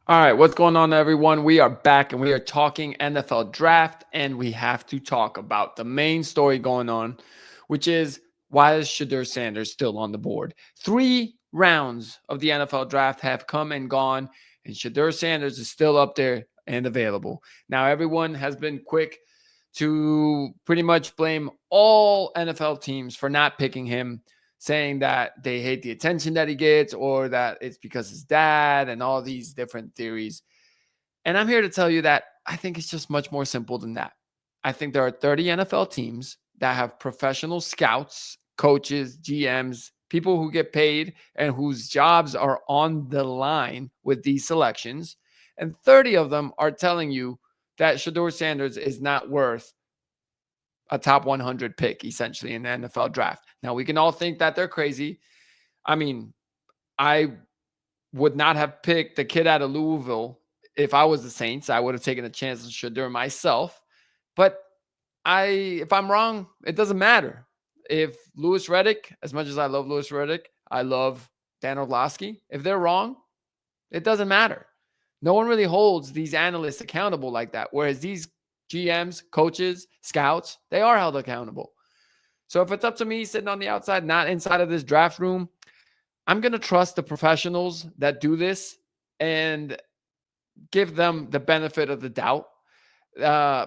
All right, what's going on, everyone? We are back and we are talking NFL draft, and we have to talk about the main story going on, which is why is Shedeur Sanders still on the board? 3 rounds of the NFL draft have come and gone, and Shedeur Sanders is still up there and available. Now, everyone has been quick to pretty much blame all NFL teams for not picking him, saying that they hate the attention that he gets or that it's because his dad and all these different theories. And I'm here to tell you that I think it's just much more simple than that. I think there are 30 NFL teams that have professional scouts, coaches, GMs, people who get paid and whose jobs are on the line with these selections. And 30 of them are telling you that Shedeur Sanders is not worth a top 100 pick, essentially, in the NFL draft. Now, we can all think that they're crazy. I mean, I would not have picked the kid out of Louisville if I was the Saints. I would have taken a chance on Shedeur myself. But if I'm wrong, it doesn't matter. If Louis Reddick, as much as I love Louis Reddick, I love Dan Orlovsky. If they're wrong, it doesn't matter. No one really holds these analysts accountable like that. Whereas these GMs, coaches, scouts, they are held accountable. So if it's up to me sitting on the outside, not inside of this draft room, I'm going to trust the professionals that do this and give them the benefit of the doubt.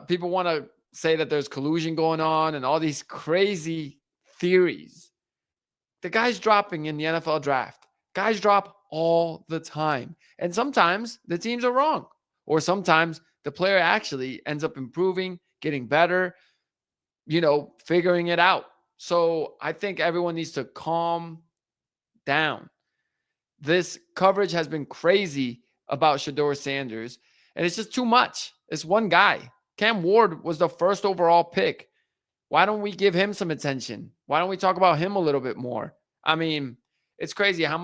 People want to say that there's collusion going on and all these crazy theories. The guy's dropping in the NFL draft. Guys drop all the time. And sometimes the teams are wrong. Or sometimes the player actually ends up improving, getting better, figuring it out. So I think everyone needs to calm down. This coverage has been crazy about Shedeur Sanders, and it's just too much. It's one guy. Cam Ward was the first overall pick. Why don't we give him some attention? Why don't we talk about him a little bit more? I mean, it's crazy how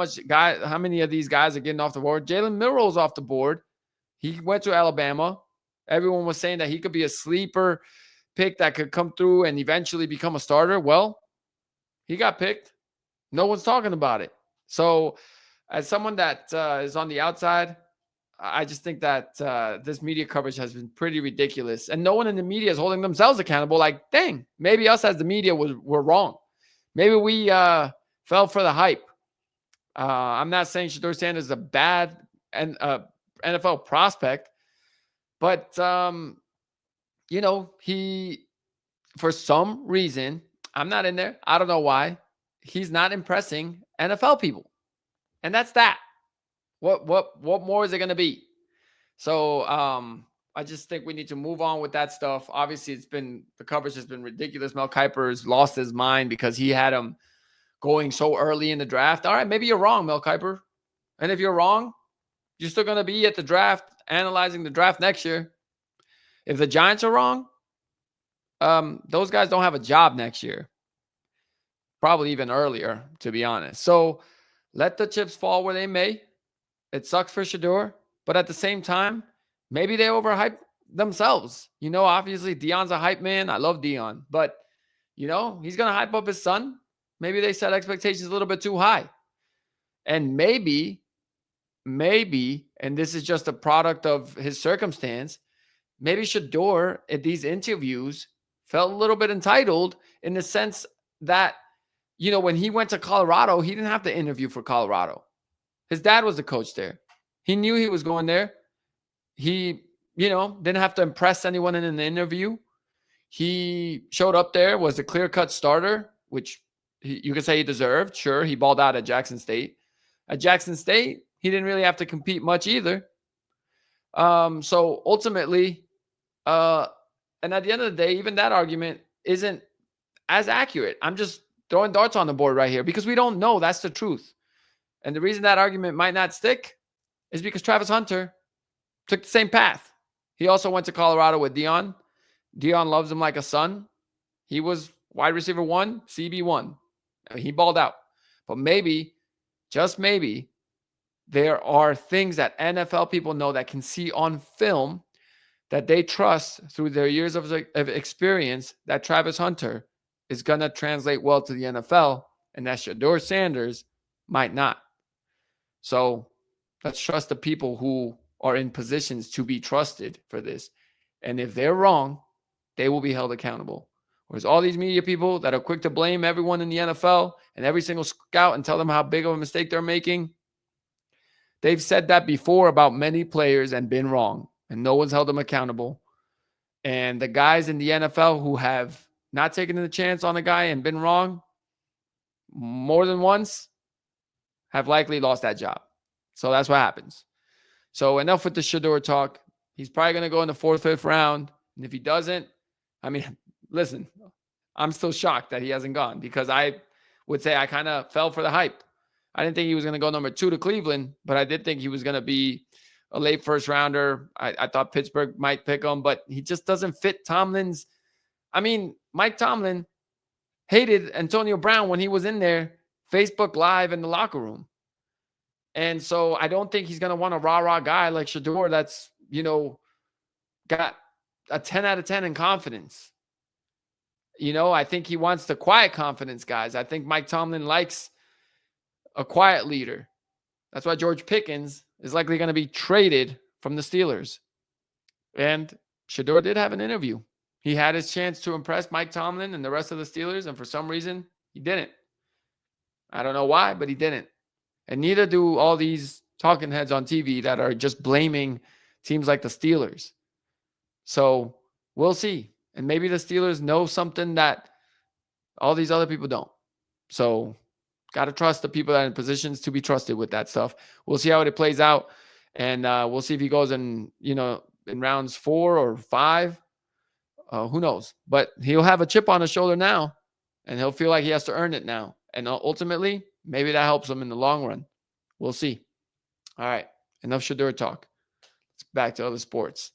many of these guys are getting off the board. Jalen Milroe's off the board. He went to Alabama. Everyone was saying that he could be a sleeper pick that could come through and eventually become a starter. Well, he got picked. No one's talking about it. So, as someone that is on the outside, I just think that this media coverage has been pretty ridiculous, and no one in the media is holding themselves accountable. Like, dang, maybe us as the media were wrong. Maybe we fell for the hype. I'm not saying Shedeur Sanders is a bad NFL prospect, but he for some reason, I'm not in there. I don't know why. He's not impressing NFL people. And that's that. What more is it going to be? So I just think we need to move on with that stuff. Obviously, the coverage has been ridiculous. Mel Kiper's lost his mind because he had him going so early in the draft. All right, maybe you're wrong, Mel Kiper. And if you're wrong, you're still going to be at the draft analyzing the draft next year. If the Giants are wrong, those guys don't have a job next year. Probably even earlier, to be honest. So let the chips fall where they may. It sucks for Shedeur, but at the same time, maybe they overhype themselves. Obviously Deion's a hype man. I love Deion, but he's gonna hype up his son. Maybe they set expectations a little bit too high. And maybe, and this is just a product of his circumstance, maybe Shedeur at these interviews felt a little bit entitled in the sense that, when he went to Colorado, he didn't have to interview for Colorado. His dad was the coach there. He knew he was going there. He, didn't have to impress anyone in an interview. He showed up there, was a clear-cut starter, which you could say he deserved. Sure, he balled out at Jackson State. At Jackson State, he didn't really have to compete much either. So ultimately, and at the end of the day, even that argument isn't as accurate. I'm just throwing darts on the board right here because we don't know. That's the truth. And the reason that argument might not stick is because Travis Hunter took the same path. He also went to Colorado with Deion. Deion loves him like a son. He was wide receiver 1, CB1. I mean, he balled out. But maybe, just maybe, there are things that NFL people know that can see on film that they trust through their years of experience that Travis Hunter is going to translate well to the NFL and that Shedeur Sanders might not. So let's trust the people who are in positions to be trusted for this. And if they're wrong, they will be held accountable. Whereas all these media people that are quick to blame everyone in the NFL and every single scout and tell them how big of a mistake they're making, they've said that before about many players and been wrong, and no one's held them accountable. And the guys in the NFL who have not taken the chance on a guy and been wrong more than once have likely lost that job. So that's what happens. So enough with the Shedeur talk. He's probably going to go in the fourth, fifth round. And if he doesn't, I mean, listen, I'm still shocked that he hasn't gone, because I would say I kind of fell for the hype. I didn't think he was going to go number 2 to Cleveland, but I did think he was going to be a late first rounder. I thought Pittsburgh might pick him, but he just doesn't fit Tomlin's. I mean, Mike Tomlin hated Antonio Brown when he was in there, Facebook Live in the locker room. And so I don't think he's going to want a rah-rah guy like Shedeur that's, got a 10 out of 10 in confidence. I think he wants the quiet confidence guys. I think Mike Tomlin likes a quiet leader. That's why George Pickens is likely going to be traded from the Steelers. And Shedeur did have an interview. He had his chance to impress Mike Tomlin and the rest of the Steelers, and for some reason, he didn't. I don't know why, but he didn't. And neither do all these talking heads on TV that are just blaming teams like the Steelers. So we'll see. And maybe the Steelers know something that all these other people don't. So got to trust the people that are in positions to be trusted with that stuff. We'll see how it plays out. And we'll see if he goes in rounds 4 or 5. Who knows? But he'll have a chip on his shoulder now, and he'll feel like he has to earn it now. And ultimately, maybe that helps him in the long run. We'll see. All right. Enough Shedeur talk. Let's back to other sports.